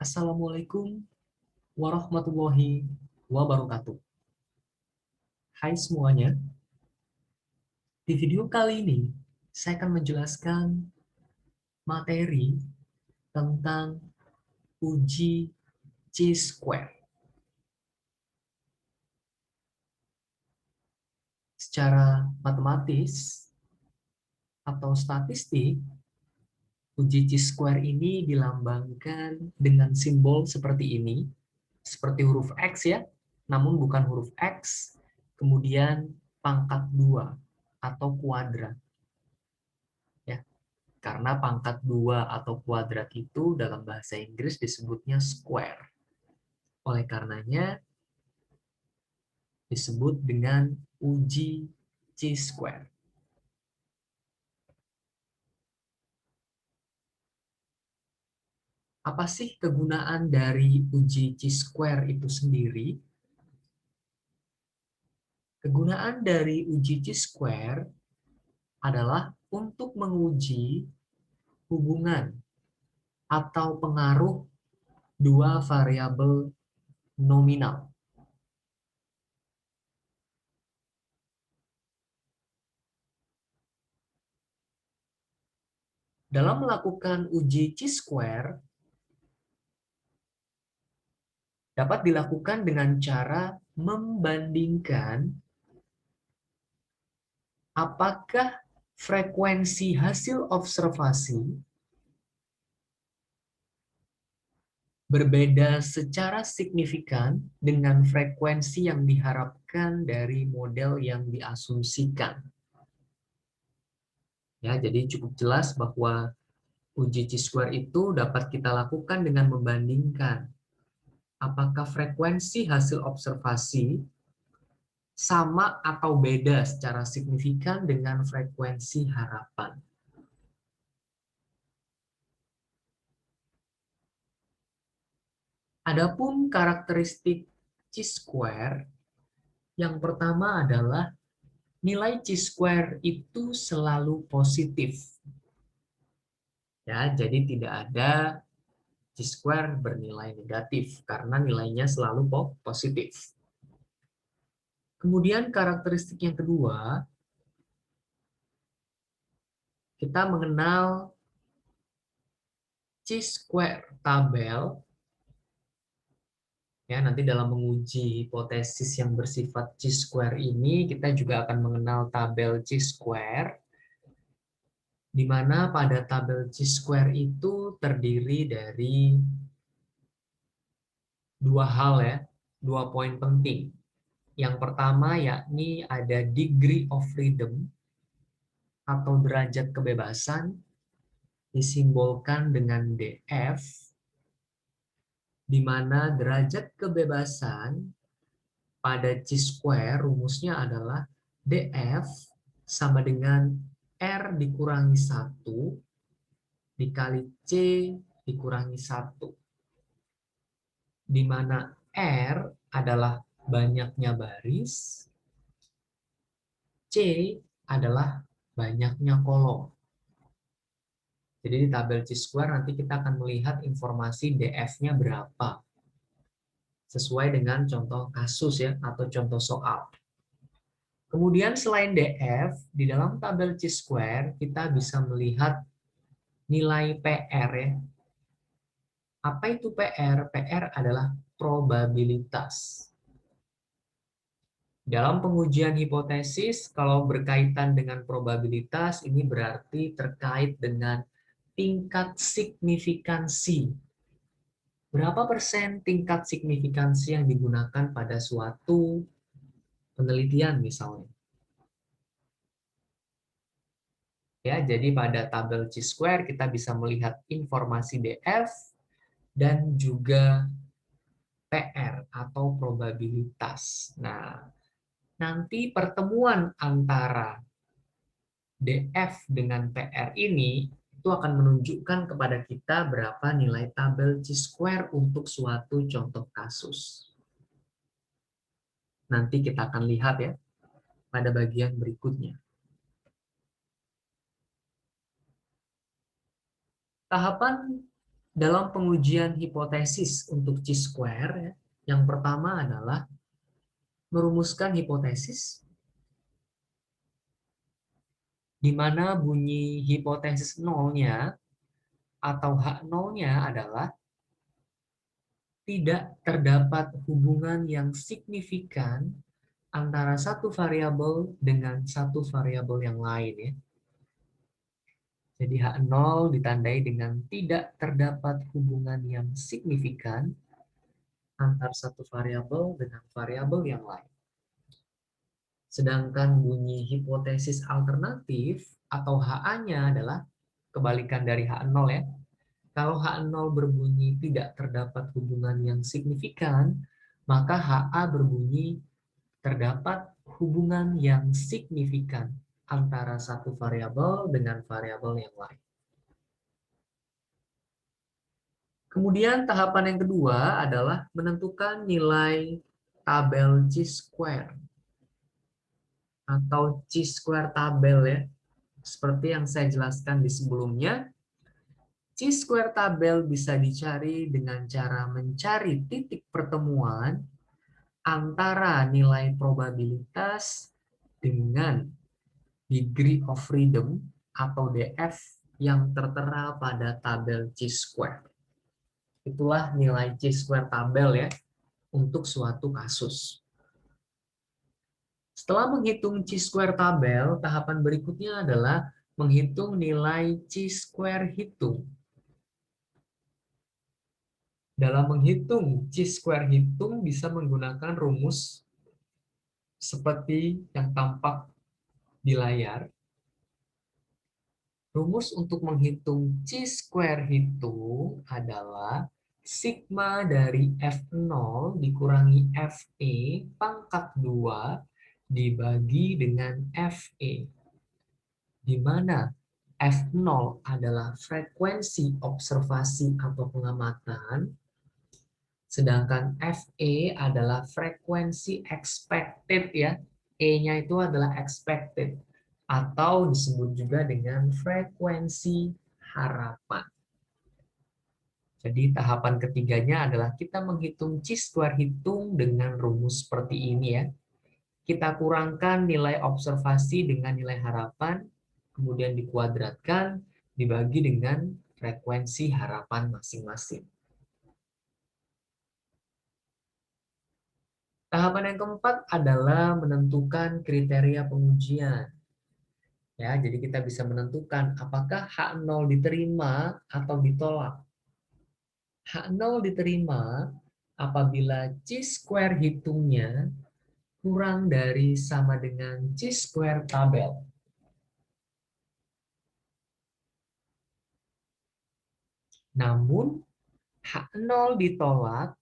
Assalamualaikum warahmatullahi wabarakatuh. Hai semuanya, di video kali ini saya akan menjelaskan materi tentang uji chi-square. Secara matematis atau statistik, uji chi-square ini dilambangkan dengan simbol seperti ini, seperti huruf X ya, namun bukan huruf X, kemudian pangkat 2 atau kuadrat. Ya, karena pangkat 2 atau kuadrat itu dalam bahasa Inggris disebutnya square. Oleh karenanya disebut dengan uji chi-square. Apa sih kegunaan dari uji chi-square itu sendiri? Kegunaan dari uji chi-square adalah untuk menguji hubungan atau pengaruh dua variabel nominal. Dalam melakukan uji chi-square, dapat dilakukan dengan cara membandingkan apakah frekuensi hasil observasi berbeda secara signifikan dengan frekuensi yang diharapkan dari model yang diasumsikan. Ya, jadi cukup jelas bahwa uji chi-square itu dapat kita lakukan dengan membandingkan apakah frekuensi hasil observasi sama atau beda secara signifikan dengan frekuensi harapan. Adapun karakteristik chi-square, yang pertama adalah nilai chi-square itu selalu positif. Ya, jadi tidak ada chi-square bernilai negatif karena nilainya selalu positif. Kemudian karakteristik yang kedua, kita mengenal chi-square tabel. Ya, nanti dalam menguji hipotesis yang bersifat chi-square ini, kita juga akan mengenal tabel chi-square, di mana pada tabel chi-square itu terdiri dari dua hal ya, dua poin penting. Yang pertama yakni ada degree of freedom atau derajat kebebasan, disimbolkan dengan DF, di mana derajat kebebasan pada chi-square rumusnya adalah DF sama dengan R dikurangi 1 dikali C dikurangi 1. Di mana R adalah banyaknya baris, C adalah banyaknya kolom. Jadi di tabel chi-square nanti kita akan melihat informasi DF-nya berapa. Sesuai dengan contoh kasus ya, atau contoh soal. Kemudian selain DF, di dalam tabel chi-square kita bisa melihat nilai PR ya. Apa itu PR? PR adalah probabilitas. Dalam pengujian hipotesis, kalau berkaitan dengan probabilitas, ini berarti terkait dengan tingkat signifikansi. Berapa persen tingkat signifikansi yang digunakan pada suatu penelitian misalnya. Ya, jadi pada tabel chi-square kita bisa melihat informasi DF dan juga PR atau probabilitas. Nah, nanti pertemuan antara DF dengan PR ini itu akan menunjukkan kepada kita berapa nilai tabel chi-square untuk suatu contoh kasus. Nanti kita akan lihat ya pada bagian berikutnya. Tahapan Dalam pengujian hipotesis untuk chi-square, ya, yang pertama adalah merumuskan hipotesis, di mana bunyi hipotesis nolnya atau H0-nya adalah tidak terdapat hubungan yang signifikan antara satu variabel dengan satu variabel yang lain. Ya. Jadi H0 ditandai dengan tidak terdapat hubungan yang signifikan antar satu variabel dengan variabel yang lain. Sedangkan bunyi hipotesis alternatif atau HA-nya adalah kebalikan dari H0 ya. Kalau H0 berbunyi tidak terdapat hubungan yang signifikan, maka HA berbunyi terdapat hubungan yang signifikan antara satu variabel dengan variabel yang lain. Kemudian tahapan yang kedua adalah menentukan nilai tabel chi-square atau chi-square tabel ya. Seperti yang saya jelaskan di sebelumnya, chi-square tabel bisa dicari dengan cara mencari titik pertemuan antara nilai probabilitas dengan degree of freedom atau DF yang tertera pada tabel chi-square. Itulah nilai chi-square tabel ya untuk suatu kasus. Setelah menghitung chi-square tabel, tahapan berikutnya adalah menghitung nilai chi-square hitung. Dalam menghitung chi-square hitung bisa menggunakan rumus seperti yang tampak di layar. Rumus untuk menghitung chi-square hitung adalah sigma dari F0 dikurangi FE pangkat 2 dibagi dengan FE, di mana F0 adalah frekuensi observasi atau pengamatan, sedangkan FE adalah frekuensi expected ya. E-nya itu adalah expected atau disebut juga dengan frekuensi harapan. Jadi tahapan ketiganya adalah kita menghitung chi-square hitung dengan rumus seperti ini ya. Kita kurangkan nilai observasi dengan nilai harapan, kemudian dikuadratkan, dibagi dengan frekuensi harapan masing-masing. Tahapan yang keempat adalah menentukan kriteria pengujian. Ya, jadi kita bisa menentukan apakah H0 diterima atau ditolak. H0 diterima apabila chi-square hitungnya kurang dari sama dengan chi-square tabel. Namun, H0 ditolak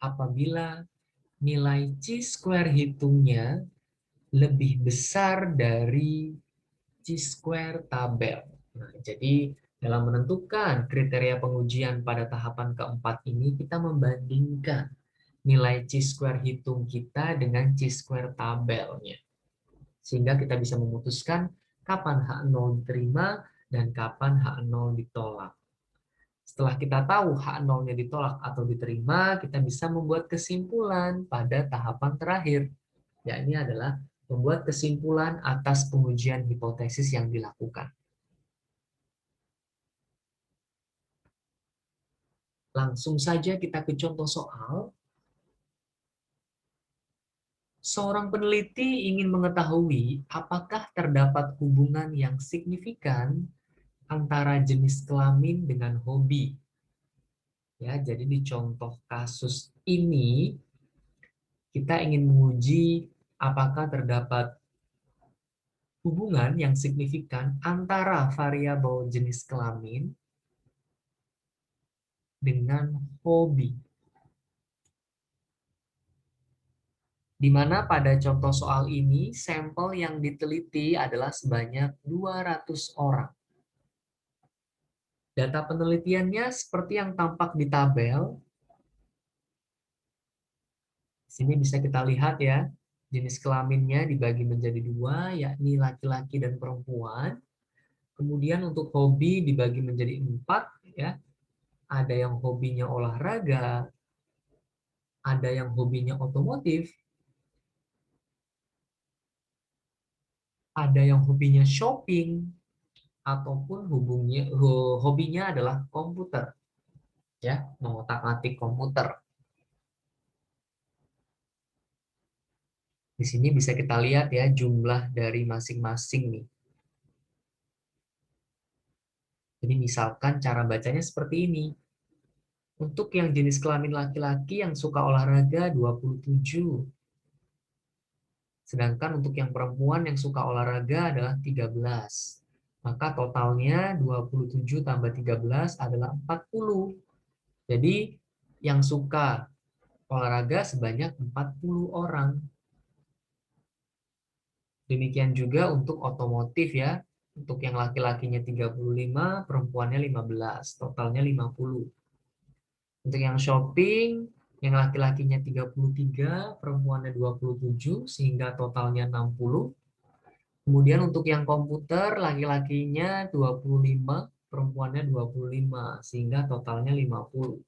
apabila nilai chi-square hitungnya lebih besar dari chi-square tabel. Nah, jadi dalam menentukan kriteria pengujian pada tahapan keempat ini, kita membandingkan nilai chi-square hitung kita dengan chi-square tabelnya. Sehingga kita bisa memutuskan kapan H0 diterima dan kapan H0 ditolak. Setelah kita tahu H0-nya ditolak atau diterima, kita bisa membuat kesimpulan pada tahapan terakhir. Ya, ini adalah membuat kesimpulan atas pengujian hipotesis yang dilakukan. Langsung saja kita ke contoh soal. Seorang peneliti ingin mengetahui apakah terdapat hubungan yang signifikan antara jenis kelamin dengan hobi. Ya, jadi di contoh kasus ini kita ingin menguji apakah terdapat hubungan yang signifikan antara variabel jenis kelamin dengan hobi. Di mana pada contoh soal ini, sampel yang diteliti adalah sebanyak 200 orang. Data penelitiannya seperti yang tampak di tabel. Di sini bisa kita lihat ya, jenis kelaminnya dibagi menjadi dua, yakni laki-laki dan perempuan. Kemudian untuk hobi dibagi menjadi 4, ya. ada yang hobinya olahraga, ada yang hobinya otomotif, ada yang hobinya shopping, ataupun hobinya adalah komputer, ya, mengotak-atik komputer. Di sini bisa kita lihat ya jumlah dari masing-masing nih. Jadi misalkan cara bacanya seperti ini. Untuk yang jenis kelamin laki-laki yang suka olahraga 27. Sedangkan untuk yang perempuan yang suka olahraga adalah 13. Maka totalnya 27 tambah 13 adalah 40. Jadi yang suka olahraga sebanyak 40 orang. Demikian juga untuk otomotif ya. Untuk yang laki-lakinya 35, perempuannya 15, totalnya 50. Untuk yang shopping, yang laki-lakinya 33, perempuannya 27, sehingga totalnya 60. Kemudian untuk yang komputer, laki-lakinya 25, perempuannya 25, sehingga totalnya 50.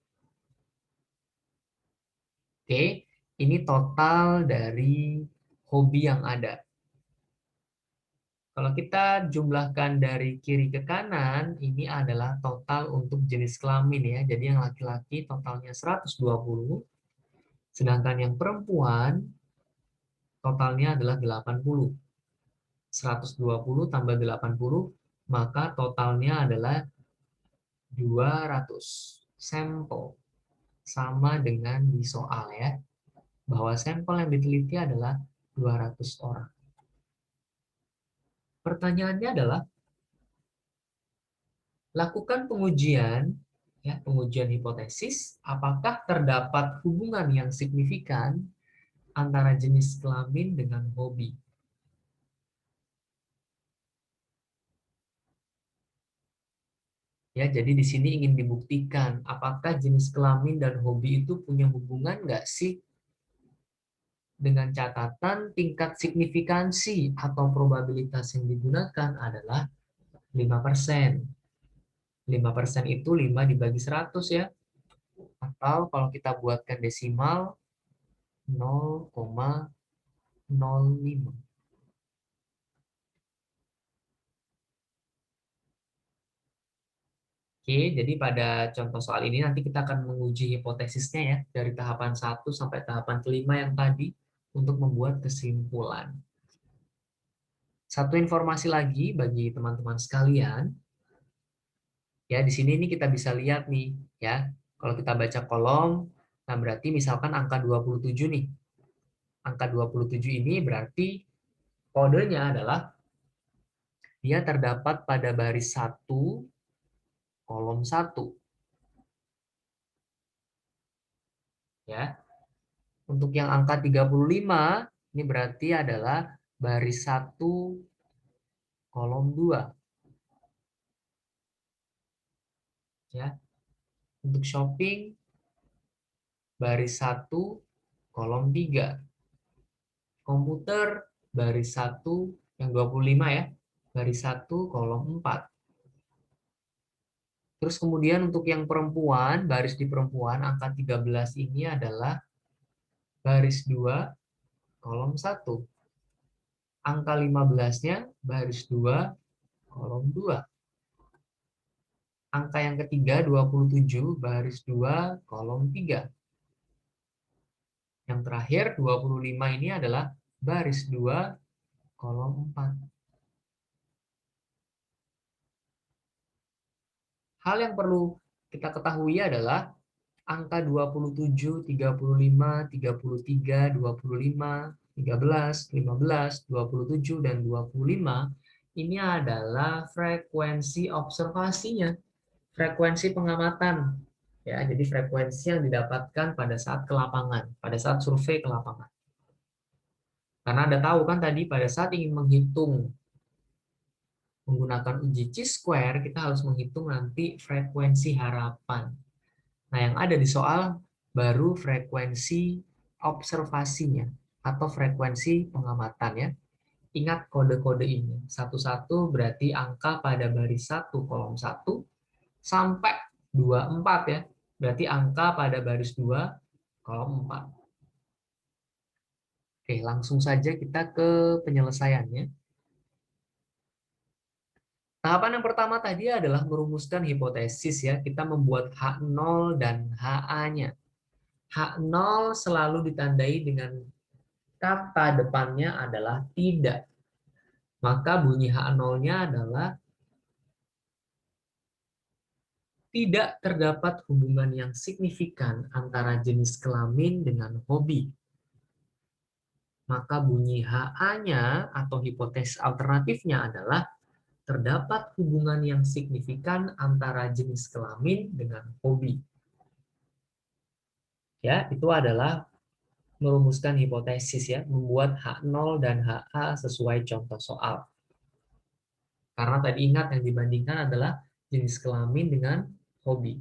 Oke, ini total dari hobi yang ada. Kalau kita jumlahkan dari kiri ke kanan, ini adalah total untuk jenis kelamin ya. Jadi yang laki-laki totalnya 120, sedangkan yang perempuan totalnya adalah 80. 120 tambah 80, maka totalnya adalah 200 sampel. Sama dengan di soal ya, bahwa sampel yang diteliti adalah 200 orang. Pertanyaannya adalah, lakukan pengujian, ya, pengujian hipotesis, apakah terdapat hubungan yang signifikan antara jenis kelamin dengan hobi. Ya, jadi di sini ingin dibuktikan apakah jenis kelamin dan hobi itu punya hubungan nggak sih, dengan catatan tingkat signifikansi atau probabilitas yang digunakan adalah 5%. 5% itu 5 dibagi 100 ya. Atau kalau kita buatkan desimal 0,05. Oke, jadi pada contoh soal ini nanti kita akan menguji hipotesisnya ya, dari tahapan 1 sampai tahapan kelima yang tadi, untuk membuat kesimpulan. Satu informasi lagi bagi teman-teman sekalian, ya di sini ini kita bisa lihat nih, ya, kalau kita baca kolom, nah berarti misalkan angka 27 nih. Angka 27 ini berarti kodenya adalah dia terdapat pada baris 1, kolom 1. Ya. Untuk yang angka 35, ini berarti adalah baris 1, kolom 2. Ya. Untuk shopping, baris 1, kolom 3. Komputer, baris 1, yang 25 ya, baris 1, kolom 4. Terus kemudian untuk yang perempuan, baris di perempuan, angka 13 ini adalah baris 2, kolom 1. Angka 15-nya baris 2, kolom 2. Angka yang ketiga 27, baris 2, kolom 3. Yang terakhir 25 ini adalah baris 2, kolom 4. Hal yang perlu kita ketahui adalah angka 27, 35, 33, 25, 13, 15, 27, dan 25 ini adalah frekuensi observasinya, frekuensi pengamatan. Ya, jadi frekuensi yang didapatkan pada saat ke lapangan, pada saat survei ke lapangan. Karena Anda tahu kan tadi pada saat ingin menghitung menggunakan uji chi-square, kita harus menghitung nanti frekuensi harapan. Nah, yang ada di soal baru frekuensi observasinya atau frekuensi pengamatan ya. Ingat kode-kode ini. 11 berarti angka pada baris 1 kolom 1 sampai 2, 4 ya. Berarti angka pada baris 2, kolom 4. Oke, langsung saja kita ke penyelesaiannya. Tahapan yang pertama tadi adalah merumuskan hipotesis ya. Kita membuat H0 dan HA-nya. H0 selalu ditandai dengan kata depannya adalah tidak. Maka bunyi H0-nya adalah tidak terdapat hubungan yang signifikan antara jenis kelamin dengan hobi. Maka bunyi HA-nya atau hipotesis alternatifnya adalah terdapat hubungan yang signifikan antara jenis kelamin dengan hobi. Ya, itu adalah merumuskan hipotesis ya, membuat H0 dan HA sesuai contoh soal. Karena tadi ingat yang dibandingkan adalah jenis kelamin dengan hobi.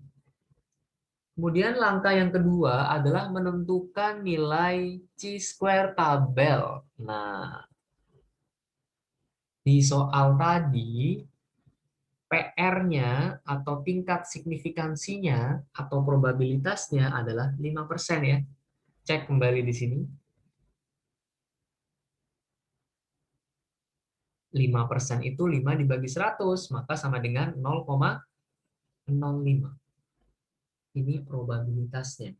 Kemudian langkah yang kedua adalah menentukan nilai chi-square tabel. Nah, di soal tadi PR-nya atau tingkat signifikansinya atau probabilitasnya adalah 5% ya. Cek kembali di sini. 5% itu 5 dibagi 100, maka sama dengan 0,05. Ini probabilitasnya.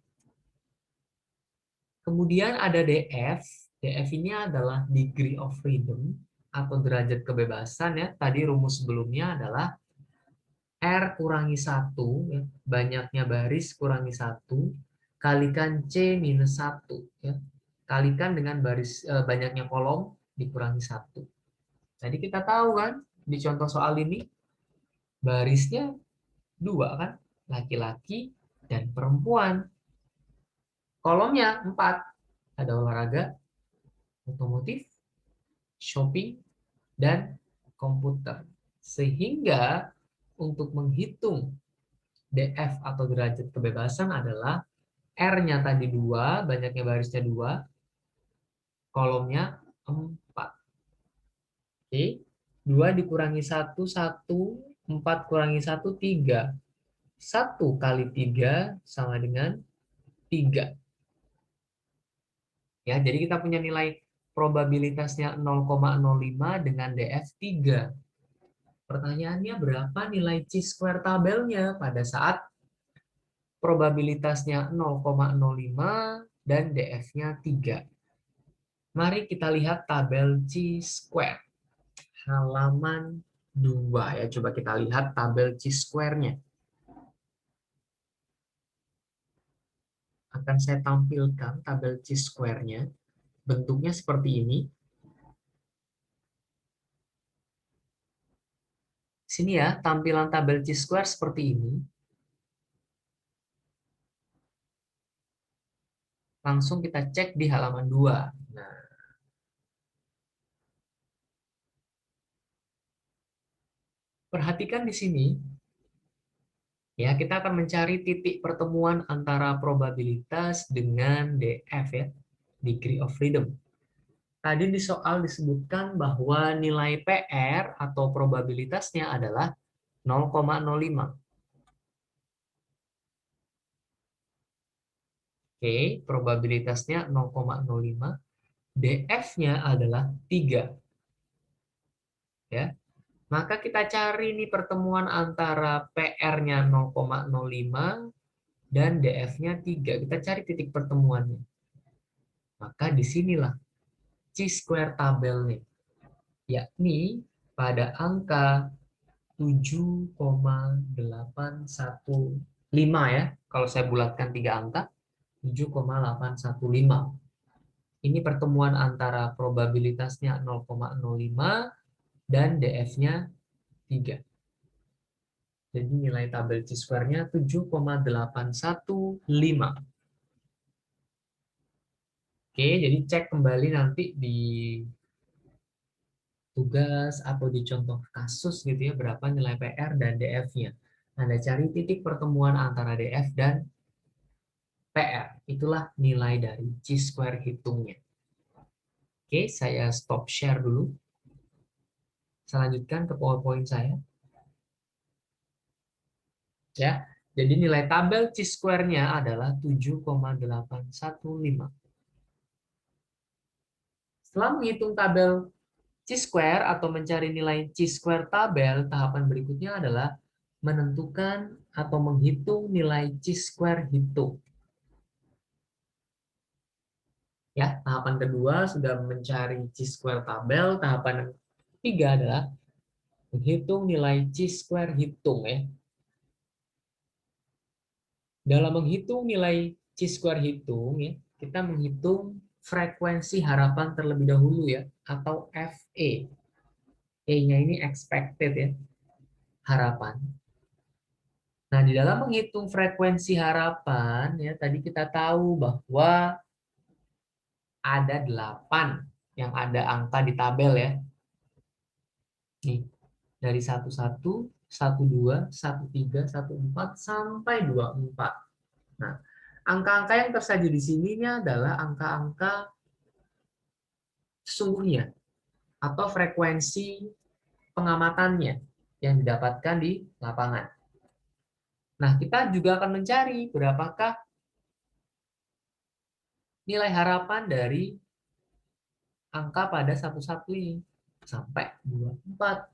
Kemudian ada DF. DF ini adalah degree of freedom atau derajat kebebasan ya. Tadi rumus sebelumnya adalah R kurangi 1, ya, banyaknya baris kurangi 1, kalikan C minus 1. Ya. Kalikan dengan baris banyaknya kolom dikurangi 1. Tadi kita tahu kan, di contoh soal ini, barisnya 2 kan, laki-laki dan perempuan. Kolomnya 4, ada olahraga, otomotif, shopping, dan komputer. Sehingga untuk menghitung DF atau derajat kebebasan adalah R-nya tadi 2, banyaknya barisnya 2, kolomnya 4. Oke, 2 dikurangi 1, 1, 4 kurangi 1, 3. 1 kali 3 sama dengan 3. Ya, jadi kita punya nilai probabilitasnya 0,05 dengan DF 3. Pertanyaannya berapa nilai chi-square tabelnya pada saat probabilitasnya 0,05 dan DF-nya 3. Mari kita lihat tabel chi-square. Halaman 2 ya. Coba kita lihat tabel chi-square-nya. Akan saya tampilkan tabel chi-square-nya. Bentuknya seperti ini. Sini ya, tampilan tabel chi-square seperti ini. Langsung kita cek di halaman 2. Nah, perhatikan di sini. Ya, kita akan mencari titik pertemuan antara probabilitas dengan DF ya, degree of freedom. Tadi di soal disebutkan bahwa nilai PR atau probabilitasnya adalah 0,05. Oke, probabilitasnya 0,05. DF-nya adalah 3. Ya. Maka kita cari nih pertemuan antara PR-nya 0,05 dan DF-nya 3. Kita cari titik pertemuannya. Maka disinilah chi-square tabelnya, yakni pada angka 7,815 ya. Kalau saya bulatkan 3 angka, 7,815. Ini pertemuan antara probabilitasnya 0,05 dan DF-nya 3. Jadi nilai tabel chi-square-nya 7,815. Oke, jadi cek kembali nanti di tugas atau di contoh kasus gitu ya, berapa nilai PR dan DF-nya. Anda cari titik pertemuan antara DF dan PR. Itulah nilai dari chi-square hitungnya. Oke, saya stop share dulu. Saya lanjutkan ke PowerPoint saya. Ya, Jadi nilai tabel chi-square-nya adalah 7,815. Setelah menghitung tabel chi-square atau mencari nilai chi-square tabel, tahapan berikutnya adalah menentukan atau menghitung nilai chi-square hitung. Ya, tahapan kedua sudah mencari chi-square tabel, tahapan ketiga adalah menghitung nilai chi-square hitung ya. Dalam menghitung nilai chi-square hitung ya, kita menghitung frekuensi harapan terlebih dahulu ya, atau FE. E-nya ini expected ya, harapan. Nah, di dalam menghitung frekuensi harapan ya, tadi kita tahu bahwa ada 8 yang ada angka di tabel ya. Nih, dari 11, 12, 13, 14 sampai 24. Nah, angka-angka yang tersaji di sini adalah angka-angka sesungguhnya atau frekuensi pengamatannya yang didapatkan di lapangan. Nah, kita juga akan mencari berapakah nilai harapan dari angka pada 11 ini sampai 24.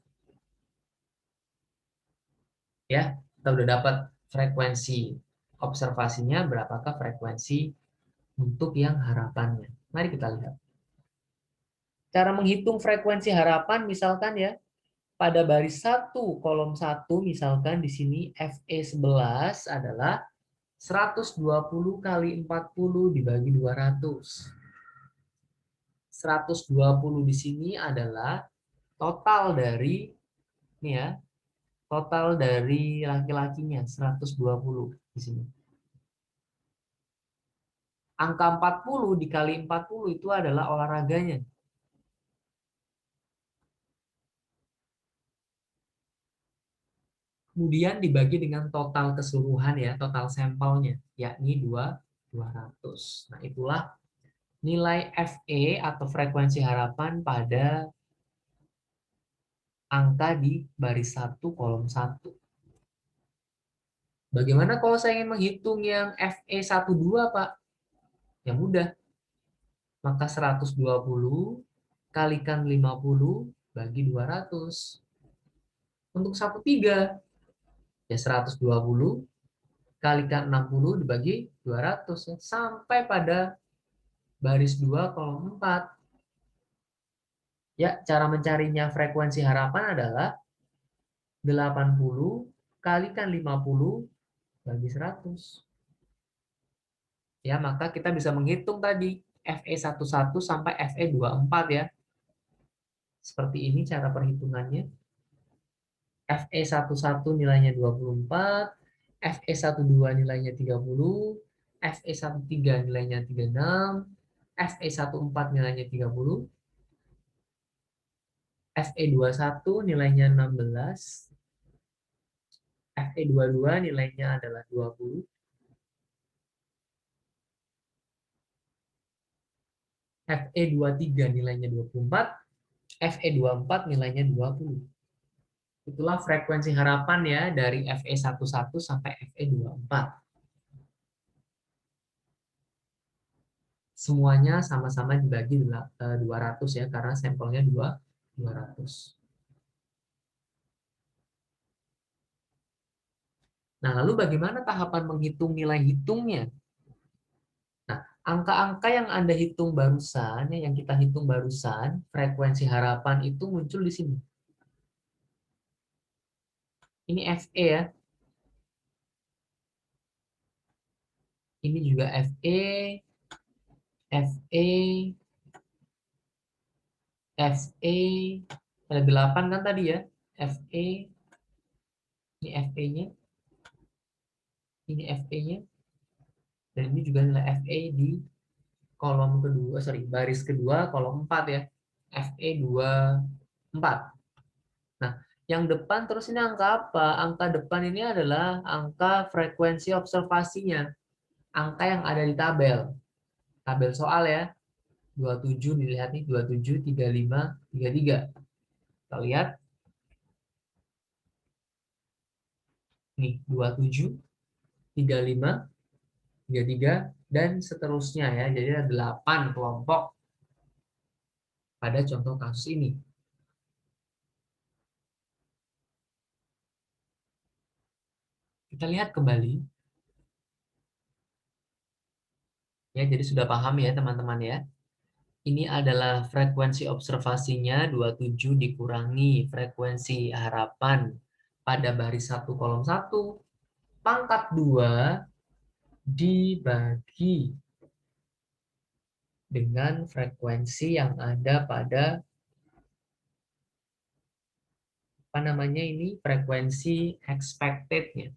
Ya, kita udah dapat frekuensi observasinya, berapakah frekuensi untuk yang harapannya. Mari kita lihat. Cara menghitung frekuensi harapan misalkan ya, pada baris 1 kolom 1 misalkan di sini FE11 adalah 120 kali 40 dibagi 200. 120 di sini adalah total dari ini ya, total dari laki-lakinya 120 di sini. Angka 40 dikali 40 itu adalah olahraganya. Kemudian dibagi dengan total keseluruhan ya, total sampelnya, yakni 200. Nah, itulah nilai FE atau frekuensi harapan pada angka di baris 1 kolom 1. Bagaimana kalau saya ingin menghitung yang FE12, Pak? Ya mudah. Maka 120 kalikan 50 bagi 200. Untuk 13 ya 120 kalikan 60 dibagi 200 ya, sampai pada baris 2 kolom 4. Ya, cara mencarinya frekuensi harapan adalah 80 kalikan 50 bagi 100. Ya, maka kita bisa menghitung tadi FE11 sampai FE24 ya. Seperti ini cara perhitungannya. FE11 nilainya 24, FE12 nilainya 30, FE13 nilainya 36, FE14 nilainya 30, FE21 nilainya 16, FE22 nilainya adalah 20, FE23 nilainya 24, FE24 nilainya 20. Itulah frekuensi harapan ya dari FE11 sampai FE24. Semuanya sama-sama dibagi 200 ya, karena sampelnya 200. Nah, lalu bagaimana tahapan menghitung nilai hitungnya? Nah, angka-angka yang Anda hitung barusan, yang kita hitung barusan, frekuensi harapan itu muncul di sini. Ini FE ya. Ini juga FE, FE, FE, ada 8 kan tadi ya. FE, ini FE-nya, ini FE-nya, dan ini juga nilai FE di kolom kedua, baris kedua, kolom 4 ya. FE24. Nah, yang depan terus ini angka apa? Angka depan ini adalah angka frekuensi observasinya. Angka yang ada di tabel. Tabel soal ya. 27 dilihat nih, 27, 35, 33. Kita lihat. Nih, 27. 35, 33, dan seterusnya ya. Jadi ada 8 kelompok pada contoh kasus ini. Kita lihat kembali. Ya, jadi sudah paham ya teman-teman ya. Ini adalah frekuensi observasinya 27 dikurangi frekuensi harapan pada baris 1 kolom 1 pangkat 2 dibagi dengan frekuensi yang ada pada frekuensi expected-nya,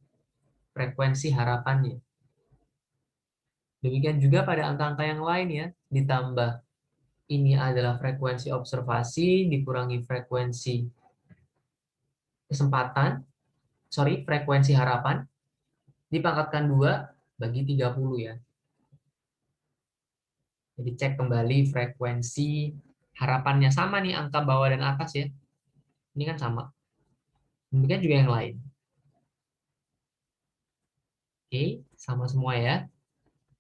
frekuensi harapannya. Demikian juga pada angka-angka yang lain ya, ditambah ini adalah frekuensi observasi dikurangi frekuensi frekuensi harapan dipangkatkan 2 bagi 30 ya. Jadi cek kembali frekuensi harapannya sama nih angka bawah dan atas ya. Ini kan sama. Demikian juga yang lain. Oke, sama semua ya.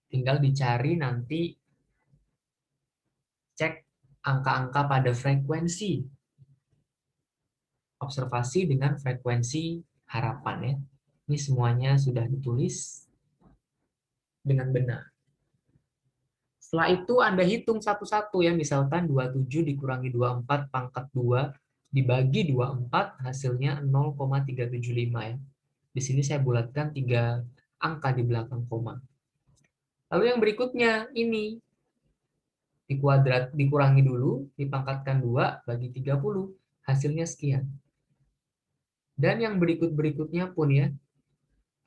Tinggal dicari nanti cek angka-angka pada frekuensi observasi dengan frekuensi harapan ya. Ini semuanya sudah ditulis dengan benar. Setelah itu Anda hitung satu-satu ya, misalkan 27 dikurangi 24 pangkat 2 dibagi 24 hasilnya 0,375 ya. Di sini saya bulatkan 3 angka di belakang koma. Lalu yang berikutnya ini dikurangi dulu, dipangkatkan 2 bagi 30, hasilnya sekian. Dan yang berikut-berikutnya pun ya,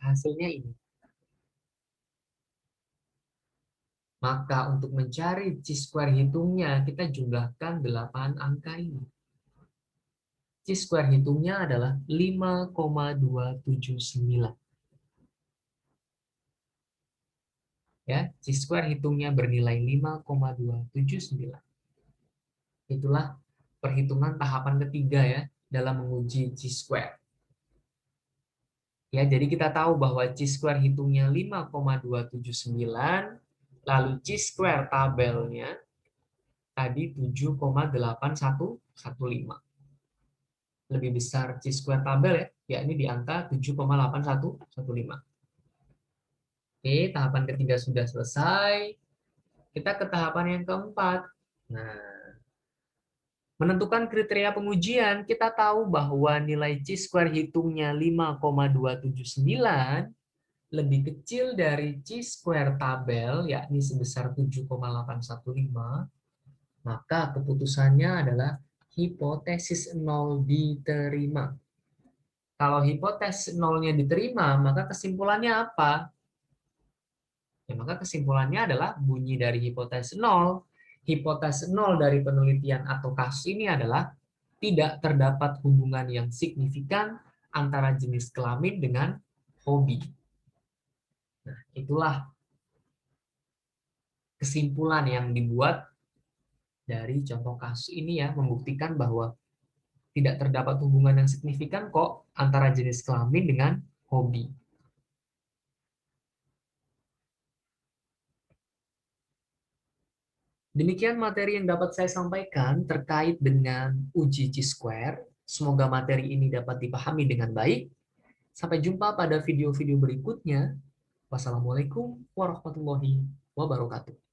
hasilnya ini. Maka untuk mencari chi-square hitungnya, kita jumlahkan 8 angka ini. Chi-square hitungnya adalah 5,279. Ya, chi-square hitungnya bernilai 5,279. Itulah perhitungan tahapan ketiga ya dalam menguji chi-square. Ya, jadi kita tahu bahwa chi-square hitungnya 5,279, lalu chi-square tabelnya tadi 7,8115. Lebih besar chi-square tabel ya, yakni di angka 7,8115. Oke, tahapan ketiga sudah selesai. Kita ke tahapan yang keempat. Nah, menentukan kriteria pengujian, kita tahu bahwa nilai chi-square hitungnya 5,279 lebih kecil dari chi-square tabel, yakni sebesar 7,815, maka keputusannya adalah hipotesis 0 diterima. Kalau hipotesis 0-nya diterima, maka kesimpulannya apa? Ya, maka kesimpulannya adalah bunyi dari hipotesis 0. Hipotesis 0 dari penelitian atau kasus ini adalah tidak terdapat hubungan yang signifikan antara jenis kelamin dengan hobi. Nah, itulah kesimpulan yang dibuat dari contoh kasus ini ya, membuktikan bahwa tidak terdapat hubungan yang signifikan kok antara jenis kelamin dengan hobi. Demikian materi yang dapat saya sampaikan terkait dengan uji chi-square. Semoga materi ini dapat dipahami dengan baik. Sampai jumpa pada video-video berikutnya. Wassalamualaikum warahmatullahi wabarakatuh.